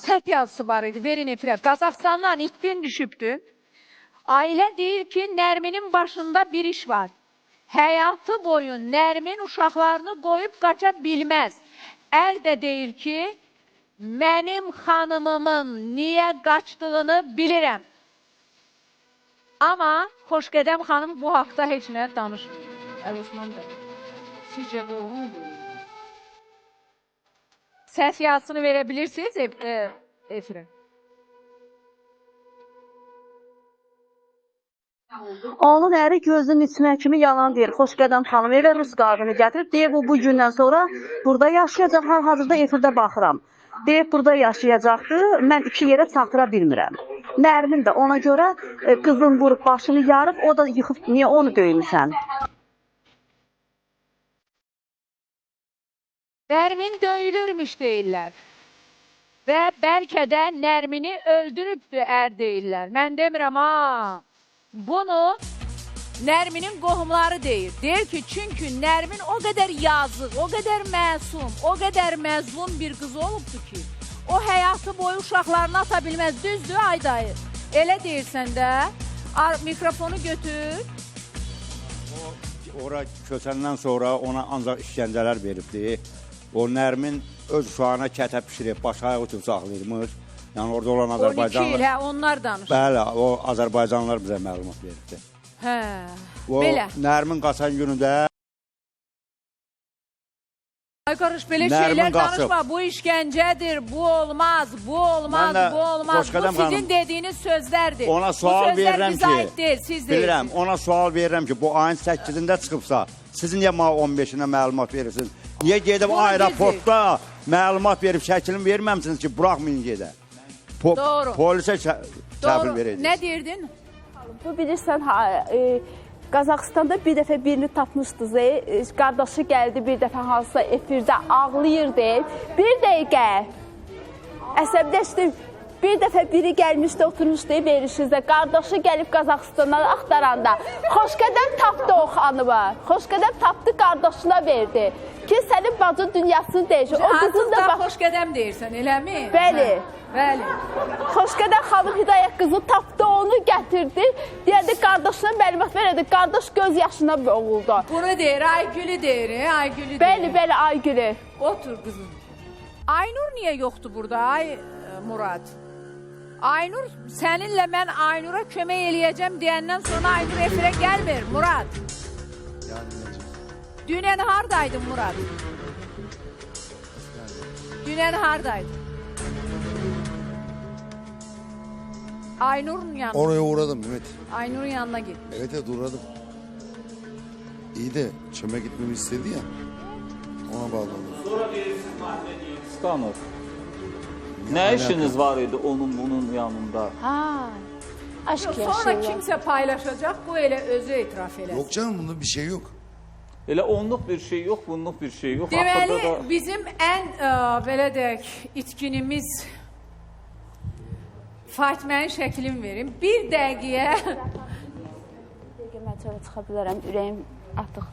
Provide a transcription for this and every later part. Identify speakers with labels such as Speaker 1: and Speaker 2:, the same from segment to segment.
Speaker 1: səhv yazısı var idi. Verin efirə. Qazaxıstandan itkin düşübdü. Ailə deyir ki, Nərminin başında bir iş var. Həyatı boyu Nərmin uşaqlarını qoyub qaça bilməz. Əl də deyir ki, mənim xanımımın niyə qaçdığını bilirəm. Amma Xoşqədəm xanım bu haqda heç nə danışmır. Osman bəy, sizcə bu səs yazısını verə bilirsiniz efirə?
Speaker 2: Onun əri gözünün içinə kimi yalan deyir. Xoşqədəm xanım evə rus qadını gətirib, deyir bu gündən sonra burada yaşayacaq, hal-hazırda efirdə baxıram. Deyib burada yaşayacaqdı, mən iki yerə çatıra bilmirəm. Nərmin də ona görə qızın vurub başını yarıb, o da yıxıb, niyə onu döymüsən?
Speaker 1: Nərmin döyülürmüş deyirlər. Və bəlkə də Nərmini öldürübdü ər deyirlər. Mən demirəm ha. Bunu Nərminin qohumları deyir. Deyir ki, çünki Nərmin o qədər yazıq, o qədər məsum, o qədər məzlum bir qız olubdu ki, o həyatı boyu uşaqlarını ata bilməz. Düzdür, ay dayı? Elə deyirsən də, mikrofonu götür.
Speaker 3: Ora köçəndən sonra ona ancaq işgəncələr veribdi. O Nərmin öz uşağına kətə pişirib, baş ayağı üçün saxlayırmış. Yəni orada olan Azərbaycanlılar...
Speaker 1: 12 il, hə, onlar danışır.
Speaker 3: Bəli, o Azərbaycanlılar bizə məlumat veribdi.
Speaker 1: Hə,
Speaker 3: o,
Speaker 1: belə.
Speaker 3: Nərmin qaçan günü də...
Speaker 1: Ay qarış, belə şeylər danışma, bu işgəncədir, bu olmaz, bu olmaz, bu olmaz. Bu sizin dediyiniz sözlərdir.
Speaker 3: Ona sual verirəm ki...
Speaker 1: Bu sözlər bizə aid deyil, siz deyirsiniz.
Speaker 3: Bilirəm, ona sual verirəm ki, bu ayın 8-də çıxıbsa, siz niyə 15-ində məlumat verirsiniz? Niyə gedib aeroportda məlumat verib, şəklini verməmsiniz ki, buraxmayın gedə?
Speaker 1: Doğru.
Speaker 3: Polisə kəfil verəcək.
Speaker 1: Nə deyirdin?
Speaker 2: Bu bilirsən, Qazaxıstanda bir dəfə birini tapmışdınız, qardaşı gəldi bir dəfə hansısa efirdə ağlayırdı. Bir dəqiqə, əsəbləşdi, bir dəfə biri gəlmişdi, oturmuşdu verişinizdə, qardaşı gəlib Qazaxıstandan axtaranda, Xoşqədəm tapdı o xanıma, Xoşqədəm tapdı, qardaşına verdi ki, sənin bacı dünyasını dəyişir.
Speaker 1: Artıq da Xoşqədəm deyirsən, eləmi?
Speaker 2: Bəli.
Speaker 1: Bəli.
Speaker 2: Xoşqədəm xanım Hidayət qızı tapdı, onu gətirdi. Deyədi, qardaşına məlumat verədi. Qardaş göz yaşına boğuldu.
Speaker 1: Bunu deyir, Aygül'ü deyir, Aygül'ü deyir.
Speaker 2: Bəli, bəli, Aygül'ü.
Speaker 1: Otur qızım. Aynur niyə yoxdur burada, ay Murad? Aynur, səninlə mən Aynur'a kömək eləyəcəm deyəndən sonra Aynur efirə gəlmir, Murad. Dünən hardaydın, Murad? Dünən hardaydın? Aynur'un yanına.
Speaker 4: Oraya uğradım Mehmet.
Speaker 1: Aynur'un yanına git.
Speaker 4: Evet uğradım. İyi de çöme gitmemi istedi ya. Ona bağlandım.
Speaker 5: Sonra verirsiniz mahalleye. Skanır. Ne işiniz var idi onun bunun yanında?
Speaker 2: Aşk
Speaker 1: Sonra kimsə paylaşacaq, bu elə özü etiraf eləsin.
Speaker 4: Yok canım bunda bir şey yok.
Speaker 5: Elə onluq bir şey yok, bunluq bir şey yok.
Speaker 1: Deməli, bizim ən, belə deyək, itkinimiz Fatimənin şəklini verim. Bir dəqiqəyə...
Speaker 2: Mən çölə çıxa bilərəm, ürəyim artıq.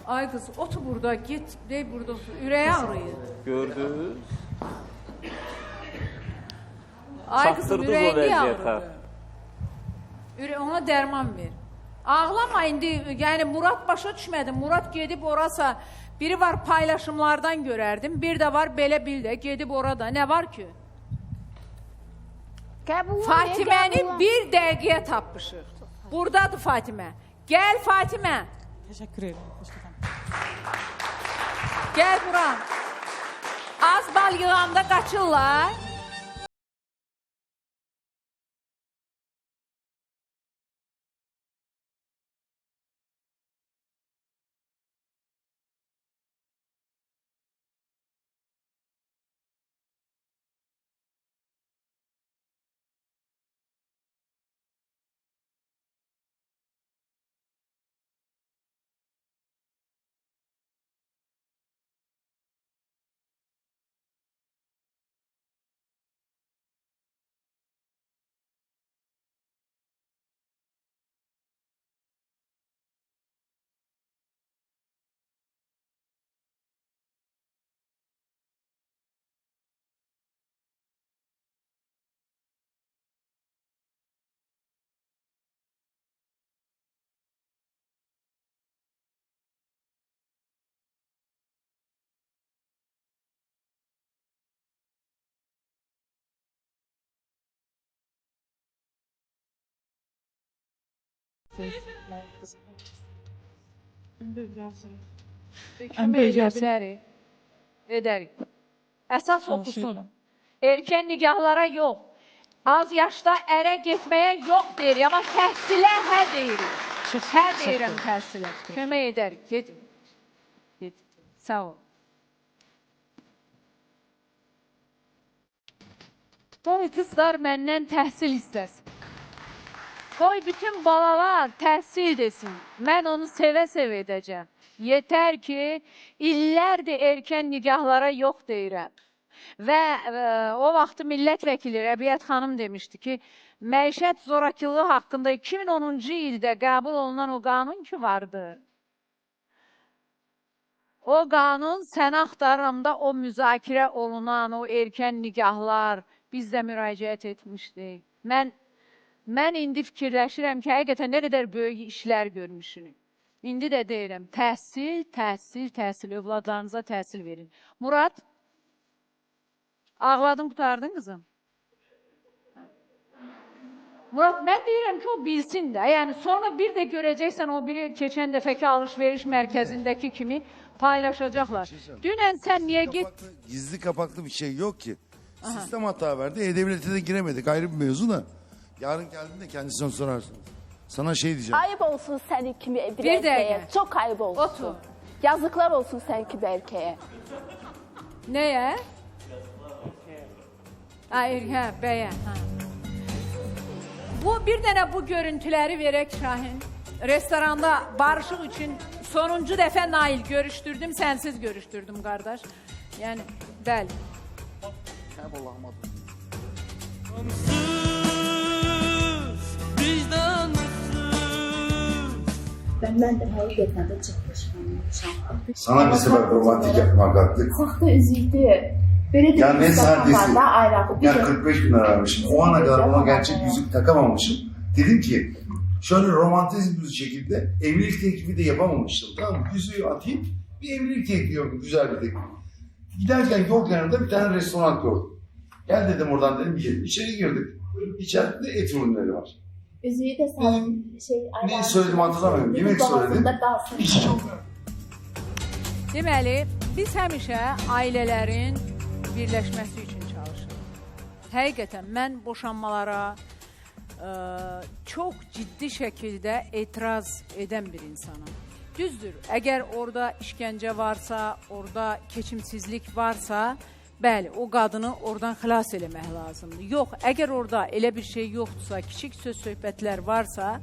Speaker 1: Ay qız, otur burada, git, dey burada otur. Ürəyi ağrıyır.
Speaker 5: Gördünüz.
Speaker 1: Ay qızım,
Speaker 5: Çatdırdınız o
Speaker 1: ürəyi
Speaker 5: vəziyyətə.
Speaker 1: ağrıdır. Ona dərman ver. Ağlama indi, yəni Murad başa düşmədi. Murad gedib orasa, biri var paylaşımlardan görərdim, bir də var belə bil də, gedib orada. Nə var ki? Fatiməni bir dəqiqəyə tapmışıq. Buradadır Fatimə. Gəl Fatimə.
Speaker 6: Teşekkür ederim.
Speaker 1: Gəl bura. Az bal yığanda qaçırlar. Beycəsəri edərik. Əsas oxusun. Erkən nikahlara yox. Az yaşda ərə getməyə yox deyirik, amma təhsilə hə deyirik. Hə deyirəm təhsilə. Kömək edərik. Gedin. Gedin. Sağ ol. Qoy qızlar məndən təhsil istəsin. Qoy bütün balalar təhsil desin. Mən onu sevə-sevə edəcəm. Yetər ki, illərdir erkən nikahlara yox deyirəm. Və o vaxtı millət vəkili Rəbiyyət xanım demişdi ki, məişət zorakılığı haqqında 2010-cu ildə qəbul olunan o qanun ki vardı. O qanun sənə axtarıramda o müzakirə olunan o erkən nikahlar biz də müraciət etmişdik. Mən indi fikirləşirəm ki, həqiqətən nə qədər böyük işlər görmüşük. İndi də deyirəm, təhsil, təhsil, təhsil, övladlarınıza təhsil verin. Murad, ağladın, qutardın qızım? Murad, mən deyirəm ki, o bilsin də. Yəni, sonra bir də görəcəksən, o biri keçən dəfəki alış-veriş mərkəzindəki kimi paylaşacaqlar. Dünən sən niyə get?
Speaker 4: Gizli kapaklı bir şey yok ki. Sistem hata verdi. E-Devlet'e de giremedik. Ayrı bir mevzu da. Yarın geldiğinde kendisinden sorarsınız. Sana şey diyeceğim.
Speaker 2: Ayıp olsun senin kimi bir
Speaker 1: Bir
Speaker 2: erkeğe.
Speaker 1: dəqiqə.
Speaker 2: Çok ayıp olsun.
Speaker 1: Otur.
Speaker 2: Yazıklar olsun sen kimi erkeğe.
Speaker 1: Nəyə? Hə, bəyən. Bir dənə bu görüntüləri verək Şahin. Restoranda barışıq üçün sonuncu dəfə Nail görüşdürdüm, sənsiz görüşdürdüm qardaş. Yəni, bəli.
Speaker 6: Ben de həqiqətən də çıxmışam.
Speaker 4: Sana bir sefer romantik yapmak kalktık.
Speaker 6: Saxta üzüydü. Belə
Speaker 4: Ya ne saadesi.
Speaker 6: da ayrıldı.
Speaker 4: Ya 45 bin lira vermişim. O ana kadar ona gerçek yüzük takamamışım. Dedim ki şöyle romantizm bir şekilde evlilik teklifi de yapamamıştım. Tamam mı? Yüzüğü atayım. Bir evlilik teklifi yok. Güzel bir teklif. Giderken yol kenarında bir tane restoran gördüm. Gel dedim oradan dedim gidelim. İçeri girdik. İçeride et ürünleri var.
Speaker 6: Üzüyü de sen
Speaker 4: Ne söyledim hatırlamıyorum. Yemek söyledim. İş çok.
Speaker 1: Deməli, biz həmişə ailələrin birləşməsi üçün çalışırıq. Həqiqətən, mən boşanmalara çox ciddi şəkildə etiraz edən bir insanım. Düzdür, əgər orada işgəncə varsa, orada keçimsizlik varsa, bəli, o qadını oradan xilas eləmək lazımdır. Yox, əgər orada elə bir şey yoxdursa, kiçik söz-söhbətlər varsa,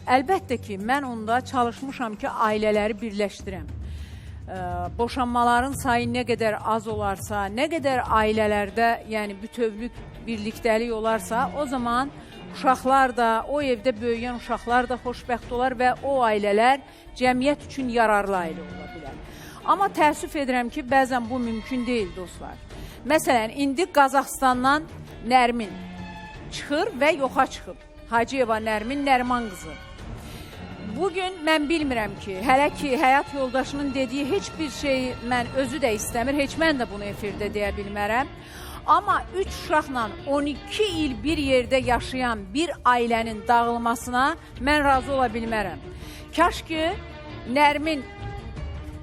Speaker 1: əlbəttə ki, mən onda çalışmışam ki, ailələri birləşdirəm. Boşanmaların sayı nə qədər az olarsa, nə qədər ailələrdə, yəni bütövlük birlikdəlik olarsa, o zaman uşaqlar da, o evdə böyüyən uşaqlar da xoşbəxt olar və o ailələr cəmiyyət üçün yararlı ailə ola bilər. Amma təəssüf edirəm ki, bəzən bu mümkün deyil, dostlar. Məsələn, indi Qazaxstandan Nərmin çıxır və yoxa çıxıb. Hacıyeva Nərmin, Nəriman qızı. Bugün mən bilmirəm ki, hələ ki, həyat yoldaşının dediyi heç bir şey mən özü də istəmir, heç mən də bunu efirdə deyə bilmərəm. Amma 3 uşaqla 12 il bir yerdə yaşayan bir ailənin dağılmasına mən razı ola bilmərəm. Kaş ki, Nərmin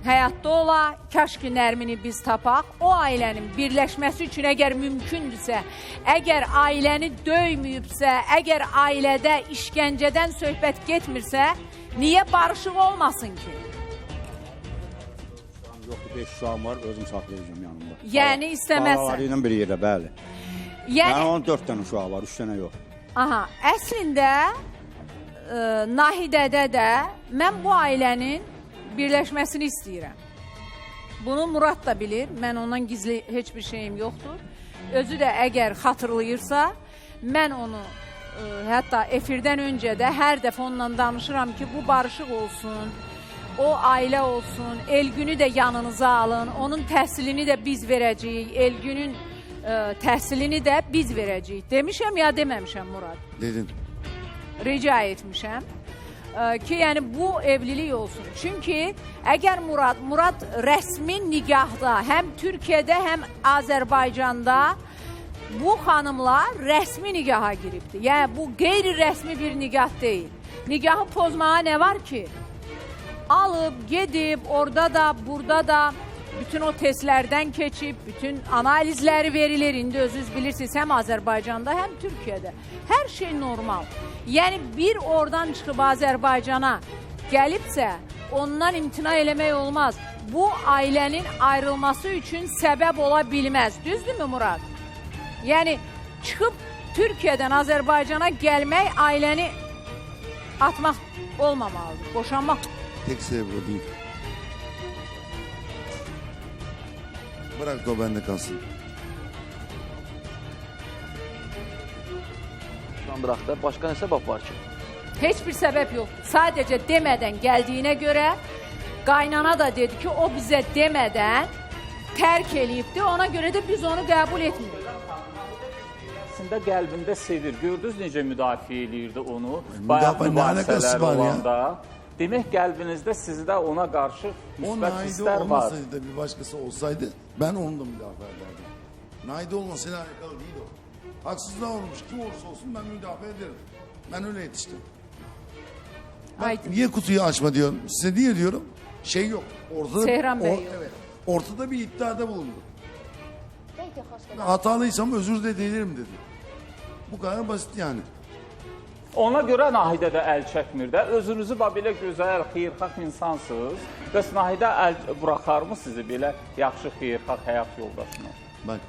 Speaker 1: həyatda ola, kaş ki Nərmini biz tapaq, o ailənin birləşməsi üçün əgər mümkündürsə, əgər ailəni döyməyibsə, əgər ailədə işgəncədən söhbət getmirsə, niyə barışıq olmasın ki?
Speaker 3: Yoxdur, 5 uşağım var, özüm saxlayacağım yanımda.
Speaker 1: Yəni istəməzsən.
Speaker 3: Balaları ilə bir yerdə, bəli. Yəni onun 4 dənə uşağı var, 3 dənə yox.
Speaker 1: Aha, əslində Nahidədə də mən bu ailənin birləşməsini istəyirəm. Bunu Murad da bilir, mən ondan gizli heç bir şeyim yoxdur. Özü də əgər xatırlayırsa, mən onu hətta efirdən öncə də hər dəfə onunla danışıram ki, bu barışıq olsun, o ailə olsun, Elgünü də yanınıza alın, onun təhsilini də biz verəcəyik, Elgünün təhsilini də biz verəcəyik. Demişəm ya deməmişəm Murad?
Speaker 4: Dedin.
Speaker 1: Rica etmişəm ki, yəni bu evlilik olsun. Çünki əgər Murad rəsmi nigahda, həm Türkiyədə, həm Azərbaycanda bu xanımlar rəsmi nigaha giribdir. Yəni bu qeyri-rəsmi bir nigah deyil. Nigahı pozmağa nə var ki? Alıb, gedib, orada da, burada da bütün o testlərdən keçib, bütün analizləri verilir. İndi özünüz bilirsiniz, həm Azərbaycanda, həm Türkiyədə. Hər şey normal. Yəni, bir oradan çıxıb Azərbaycana gəlibsə, ondan imtina eləmək olmaz. Bu, ailənin ayrılması üçün səbəb ola bilməz. Düzdürmü Murad? Yəni, çıxıb Türkiyədən Azərbaycana gəlmək ailəni atmaq olmamalıdır, boşanmaq.
Speaker 4: Tek sebep o değil. Bırak da o bende kalsın.
Speaker 7: Bırak da başka ne sebep var ki?
Speaker 1: Heç bir səbəb yox. Sadəcə demədən gəldiyinə görə qaynana da dedi ki, o bizə demədən tərk eləyibdi. Ona görə də biz onu qəbul etmirik.
Speaker 5: Əslində qəlbində sevir. Gördünüz necə müdafiə eləyirdi onu?
Speaker 4: Müdafiə nə alakası var ya?
Speaker 5: Olanda. Demək qəlbinizdə sizdə ona qarşı
Speaker 4: O
Speaker 5: müsbət
Speaker 4: Naide
Speaker 5: hisslər var.
Speaker 4: olmasaydı da bir başkası olsaydı ben onu da müdafaa ederdim. Naide olmasıyla alakalı değil o. Haksızlığa olmuş kim olursa olsun ben müdafaa ederim. Ben öyle yetiştim.
Speaker 1: Aydın.
Speaker 4: Niye kutuyu açma diyorum. Size niye diyorum? Şey yok. Ortada,
Speaker 1: Seyran Bey yok.
Speaker 4: Evet. Ortada bir iddiada bulundu. Hatalıysam özür de dilerim dedi. Bu kadar basit yani.
Speaker 5: Ona görə Nahidə də əl çəkmir də. Özünüzü belə gözəl, xeyirxah insansınız. Bəs Nahidə əl buraxarmı sizi belə yaxşı, xeyirxah həyat yoldaşına?
Speaker 4: Bak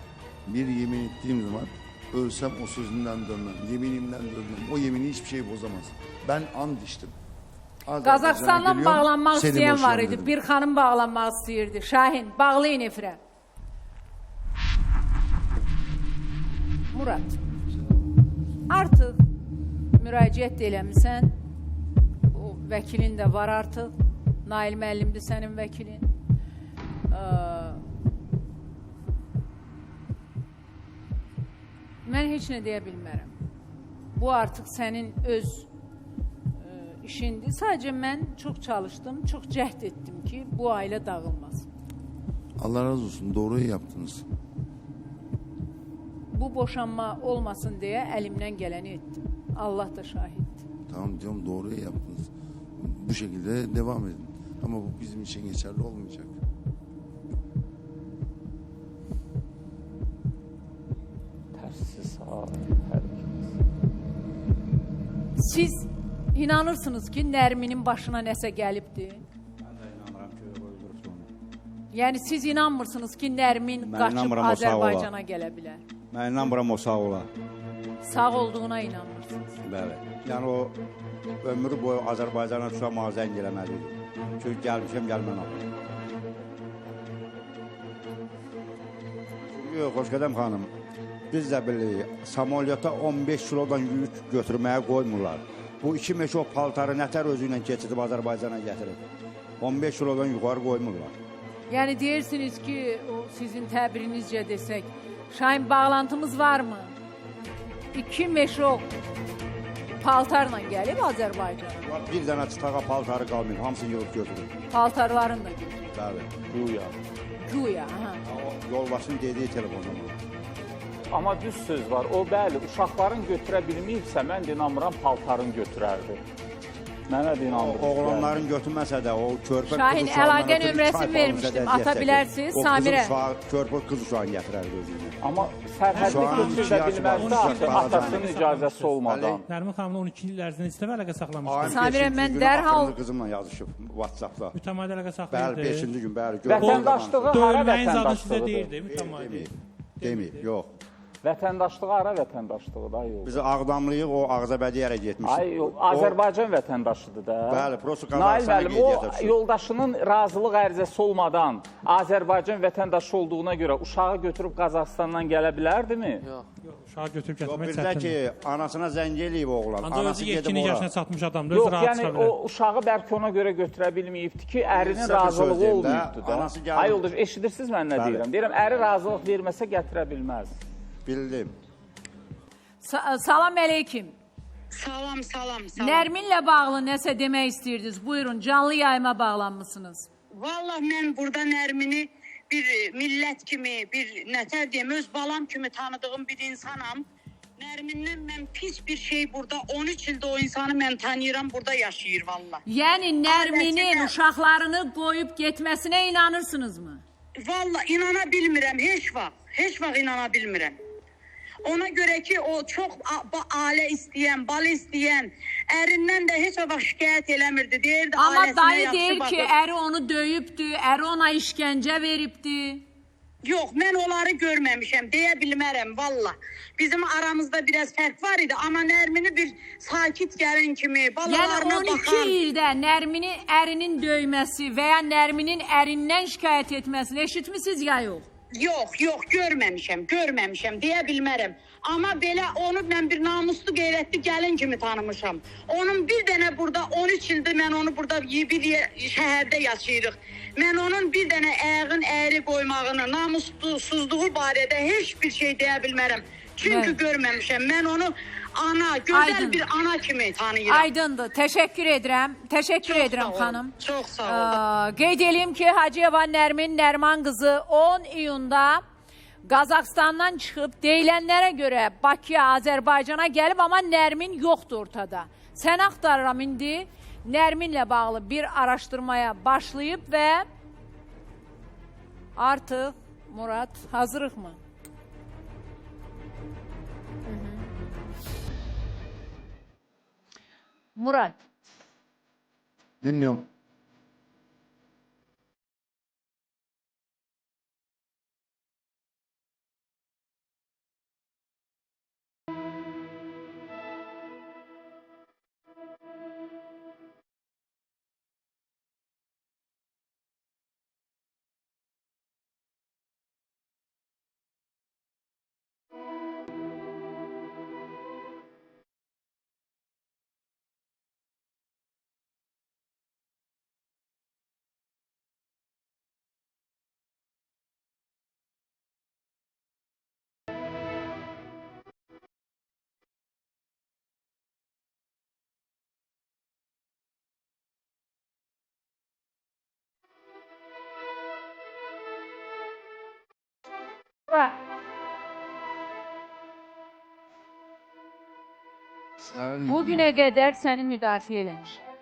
Speaker 4: bir yemin ettiğim zaman ölsem o sözümden dönmem. Yeminimden dönmem. O yemini hiçbir şey bozamaz. Ben and içtim. Azerbaycan'a
Speaker 1: Qazaxıstanla
Speaker 4: geliyorum,
Speaker 1: bağlanmaq
Speaker 4: seni
Speaker 1: istəyən var
Speaker 4: boşayalım
Speaker 1: idi.
Speaker 4: dedim.
Speaker 1: Bir xanım bağlanmaq istəyirdi. Şahin, bağlayın efirə. Murad, artıq müraciət eləmirsən. O vəkilin də var artıq. Nail müəllimdir sənin vəkilin. Mən heç nə deyə bilmərəm. Bu artıq sənin öz işindir. Sadəcə mən çox çalışdım, çox cəhd etdim ki, bu ailə dağılmasın.
Speaker 4: Allah razı olsun. Doğruyu yaptınız.
Speaker 1: Bu boşanma olmasın deyə əlimdən gələni etdim. Allah da şahiddir.
Speaker 4: Tamam diyorum doğruyu yaptınız. Bu şekilde devam edin. Ama bu bizim için geçerli olmayacak.
Speaker 5: Tərsiz ha.
Speaker 1: Siz inanırsınız ki, Nərminin başına nəsə gəlibdir. Yəni siz inanmırsınız ki, Nərmin
Speaker 3: Mən
Speaker 1: qaçıb
Speaker 3: inanmıram, o sağ ola.
Speaker 1: Azərbaycana gələ bilər.
Speaker 3: Mən inanmıram o sağ ola.
Speaker 1: Sağ olduğuna inanmırsınız.
Speaker 3: Bəli. Yəni o ömrü boyu Azərbaycana düşən mazən eləməliydi. Çünki gəlmişəm, gəlmən alım. Yox, Xoşqədəm xanım. Biz də bilirik, samolyota 15 kilodan yük götürməyə qoymurlar. Bu 2 meşə o paltarı nətər özü ilə keçidib Azərbaycana gətirib. 15 kilodan yuxarı qoymurlar.
Speaker 1: Yəni deyirsiniz ki, o sizin təbirinizcə desək, Şahin bağlantımız varmı? 2 meşo paltarla gəlib Azərbaycana.
Speaker 3: Bir dənə çıtağa paltarı qalmayıb, hamısını yığıb götürür.
Speaker 1: Paltarlarını da götürür.
Speaker 3: Bəli.
Speaker 5: Güya.
Speaker 1: Güya, aha.
Speaker 3: O yoldaşın dediyi telefonda bu.
Speaker 5: Amma düz söz var. O bəli, uşaqların götürə bilməyibsə, mən də inanmıram paltarını götürərdi. Mənə də inandırır.
Speaker 3: Oğlanların götürməsə də o körpə
Speaker 1: Şahin, əlaqə nömrəsini vermişdim. Ata bilərsiniz, Samirə.
Speaker 3: Körpə qız uşağını gətirərdi özüylə.
Speaker 5: Amma sərhədli
Speaker 3: Şu an
Speaker 5: köçür də
Speaker 3: 12
Speaker 5: bilməzdi
Speaker 3: yaş
Speaker 5: artıq
Speaker 3: var.
Speaker 5: atasının icazəsi olmadan.
Speaker 8: Nərmin xanımla 12 il ərzində istəmə əlaqə saxlamışdı.
Speaker 1: Samirə, mən dərhal-
Speaker 3: Qızımla yazışıb WhatsApp-da.
Speaker 8: Mütəmadi əlaqə
Speaker 3: Bəli,
Speaker 8: saxlayırdı.
Speaker 3: 5-ci gün, bəli.
Speaker 5: Vətəndaşlığı hara
Speaker 8: Döyülməyin zadı sizə
Speaker 5: vətəndaşlığıdır?
Speaker 8: deyirdi, mütəmadi.
Speaker 3: Deməyib, yox.
Speaker 5: Vətəndaşlığı hara vətəndaşlığı da yox.
Speaker 3: Biz Ağdamlıyıq, o Ağzabədiyərə getmişik.
Speaker 5: Ay, yox, Azərbaycan vətəndaşıdır da.
Speaker 3: Bəli, prosto
Speaker 5: Nail
Speaker 3: Qazaxıstana
Speaker 5: müəllim, o
Speaker 3: qeydiyyata düşür.
Speaker 5: yoldaşının razılıq ərizəsi olmadan Azərbaycan vətəndaşı olduğuna görə uşağı götürüb Qazaxıstandan gələ bilərdimi?
Speaker 8: Yox, uşağı götürüb
Speaker 3: Yox,
Speaker 8: gətirmək
Speaker 3: bir də ki,
Speaker 8: çətindir.
Speaker 3: anasına zəng eləyib oğlan.
Speaker 8: Ancaq
Speaker 3: Anası
Speaker 8: özü
Speaker 3: gedib
Speaker 8: yetkinlik
Speaker 3: ora.
Speaker 8: yaşına çatmış adamdır,
Speaker 5: Yox,
Speaker 8: özü rahat
Speaker 5: yəni
Speaker 8: çıxa bilər.
Speaker 5: o uşağı bəlkə ona görə götürə bilməyibdi ki, ərinin
Speaker 3: Sizə bir söz
Speaker 5: razılığı
Speaker 3: deyim də,
Speaker 5: olmayıbdı da.
Speaker 3: anası gəldi.
Speaker 5: Ay yoldaş, eşidirsiniz mən nə
Speaker 3: Bəli.
Speaker 5: deyirəm? Deyirəm, əri razılıq verməsə gətirə bilməz.
Speaker 3: Bildim.
Speaker 1: Salam əleyküm.
Speaker 9: Salam.
Speaker 1: Nərminlə bağlı nəsə demək istəyirdiniz? Buyurun, canlı yayıma bağlanmısınız.
Speaker 9: Vallahi mən burada Nərmini bir millət kimi, bir nətər deyim, öz balam kimi tanıdığım bir insanam. Nərmindən mən pis bir şey burada 13 ildə o insanı mən tanıyıram, burada yaşayır valla.
Speaker 1: Yəni Nərminin
Speaker 9: Ailəsində-
Speaker 1: uşaqlarını qoyub getməsinə inanırsınızmı?
Speaker 9: Valla inana bilmirəm, heç vaxt inana bilmirəm. Ona görə ki o çox ailə istəyən, bal istəyən, ərindən də heç vaxt şikayət eləmirdi. Deyirdi
Speaker 1: Amma
Speaker 9: ailəsinə
Speaker 1: dayı
Speaker 9: yaxşı
Speaker 1: deyir ki,
Speaker 9: baxır.
Speaker 1: əri onu döyübdü, əri ona işgəncə veribdi.
Speaker 9: Yox, mən onları görməmişəm, deyə bilmərəm valla. Bizim aramızda biraz fərq var idi, amma Nərmini bir sakit gəlin kimi,
Speaker 1: Yəni
Speaker 9: balalarına
Speaker 1: 12
Speaker 9: baxan.
Speaker 1: ildə Nərminin ərinin döyməsi və ya Nərminin ərindən şikayət etməsini eşitmisiniz ya yox?
Speaker 9: Yox, görməmişəm, deyə bilmərəm. Amma belə onu mən bir namuslu, qeyrətli gəlin kimi tanımışam. Onun bir dənə burada 13 ildir mən onu burada bir şəhərdə yaşayırıq. Mən onun bir dənə ayağın əyri qoymağını, namussuzluğu barədə heç bir şey deyə bilmərəm. Çünki
Speaker 1: Evet.
Speaker 9: görməmişəm. Mən onu ana, gözəl
Speaker 1: Aydın.
Speaker 9: bir ana kimi tanıyıram.
Speaker 1: Aydındır. Təşəkkür edirəm. Təşəkkür
Speaker 9: Çox
Speaker 1: edirəm
Speaker 9: sağ olun,
Speaker 1: xanım.
Speaker 9: Çox sağ olun.
Speaker 1: Qeyd edeyim ki, Hacıyeva Nərmin Nərman qızı 10 iyunda Qazaxstandan çıxıb deyilənlərə görə Bakıya, Azərbaycana gəlib, amma Nərmin yoxdur ortada. Sən axtarıram indi Nərminlə bağlı bir araşdırmaya başlayıb və artıq Murad hazırıq mı? Murad.
Speaker 4: Dinliyorum.
Speaker 1: Bugüne qədər səni müdafiə eləmişəm.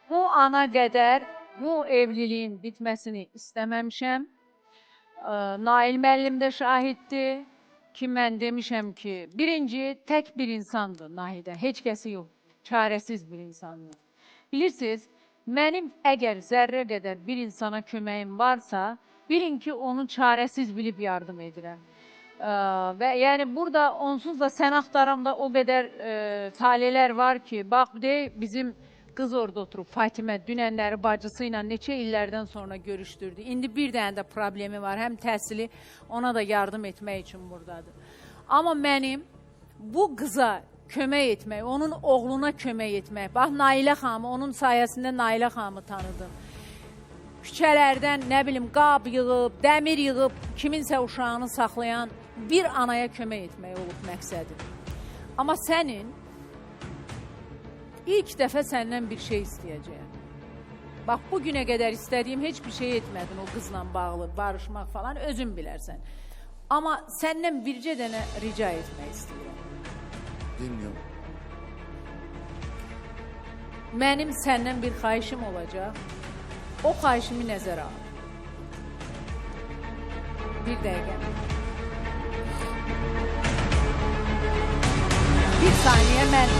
Speaker 1: Bu ana qədər bu evliliyin bitməsini istəməmişəm. Nail müəllim də şahiddir ki, mən demişəm ki, birinci tək bir insandır Nahidə, heç kəsi yox, çarəsiz bir insandır. Bilirsiniz, mənim əgər zərrə qədər bir insana köməyim varsa, bilin ki, onu çarəsiz bilib yardım edirəm. Və yəni burada onsuz da sən axtaramda o qədər talelər var ki, bax bizim qız orada oturub, Fatimə dünənləri bacısı ilə neçə illərdən sonra görüşdürdü. İndi bir dənə də problemi var, həm təhsili ona da yardım etmək üçün buradadır. Amma mənim bu qıza kömək etmək, onun oğluna kömək etmək, bax Nailə xanımı, onun sayəsində Nailə xanımı tanıdım. Küçələrdən, nə bilim, qab yığıb, dəmir yığıb, kiminsə uşağını saxlayan bir anaya kömək etmək olub məqsədim. Amma sənin ilk dəfə səndən bir şey istəyəcəyəm. Bax, bugünə qədər istədiyim heç bir şey etmədin o qızla bağlı, barışmaq falan, özün bilərsən. Amma səndən bircə dənə rica etmək istəyirəm.
Speaker 4: Dinliyorum.
Speaker 1: Mənim səndən bir xahişim olacaq. O xahişimi nəzərə al. Bir dəqiqə. Bir saniyə mən